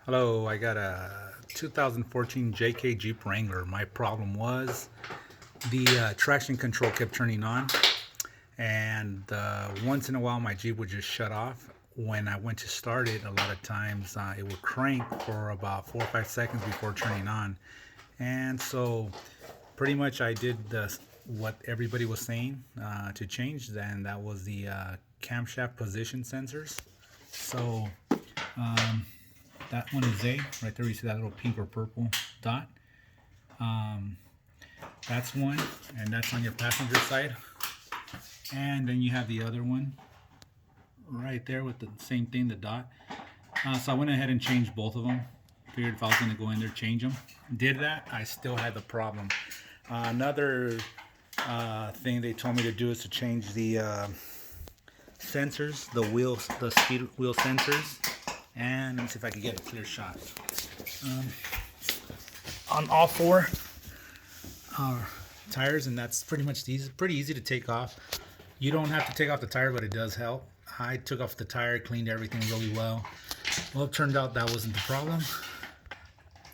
Hello, I got a 2014 JK Jeep Wrangler. My problem was the traction control kept turning on, and once in a while my Jeep would just shut off. When I went to start it, a lot of times it would crank for about 4 or 5 seconds before turning on. And so pretty much I did what everybody was saying to change, and that was the camshaft position sensors. So that one is A, right there you see that little pink or purple dot. That's one, and that's on your passenger side. And then you have the other one right there with the same thing, the dot. So I went ahead and changed both of them. Figured if I was going to go in there, change them. Did that, I still had the problem. Another thing they told me to do is to change the sensors, the speed wheel sensors. And let me see if I can get a clear shot. On all four tires, and that's pretty much pretty easy to take off. You don't have to take off the tire, but it does help. I took off the tire, cleaned everything really well. Well, it turned out that wasn't the problem.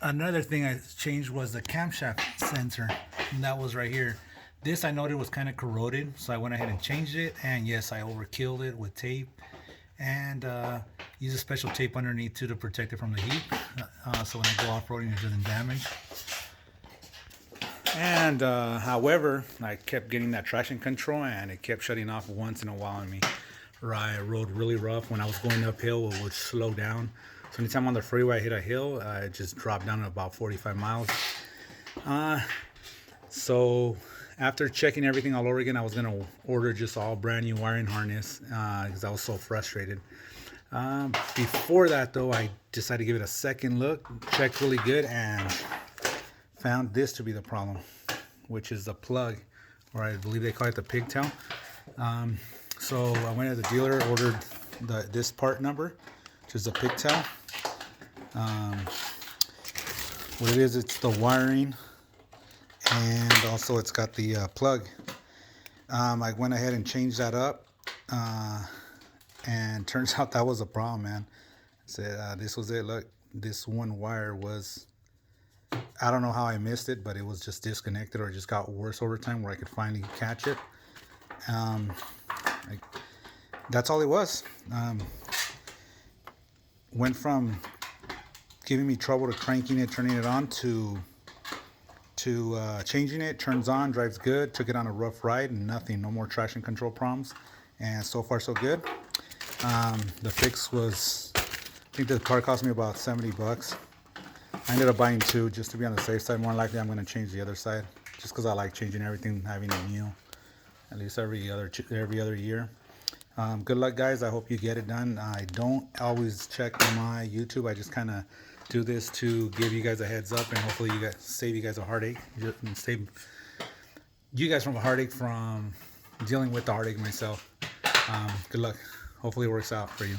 Another thing I changed was the camshaft sensor, and that was right here. This I noted was kind of corroded, so I went ahead and changed it. And yes, I overkilled it with tape, and use a special tape underneath too to protect it from the heat, so when I go off-roading it doesn't damage. And however, I kept getting that traction control, and it kept shutting off once in a while on me. I rode really rough. When I was going uphill, it would slow down. So anytime on the freeway I hit a hill, it just dropped down to about 45 miles. So after checking everything all over again, I was going to order just all brand new wiring harness because I was so frustrated. Before that though, I decided to give it a second look, checked really good, and found this to be the problem, which is the plug, or I believe they call it the pigtail. So I went to the dealer, ordered this part number, which is the pigtail. What it is, it's the wiring, and also it's got the plug. I went ahead and changed that up, and turns out that was a problem, man. Said this was it. Look, this one wire was, I don't know how I missed it, but it was just disconnected, or it just got worse over time where I could finally catch it. That's all it was. Went from giving me trouble to cranking it, turning it on, to changing it. Turns on, drives good. Took it on a rough ride, and nothing, no more traction control problems. And so far so good. The fix was, I think the part cost me about 70 bucks. I ended up buying two just to be on the safe side. More likely I'm going to change the other side, just because I like changing everything, having it new, at least every other year. Good luck, guys. I hope you get it done. I don't always check my YouTube. I just kind of do this to give you guys a heads up, and hopefully save you guys a heartache, and save you guys from a heartache from dealing with the heartache myself. Good luck. Hopefully it works out for you.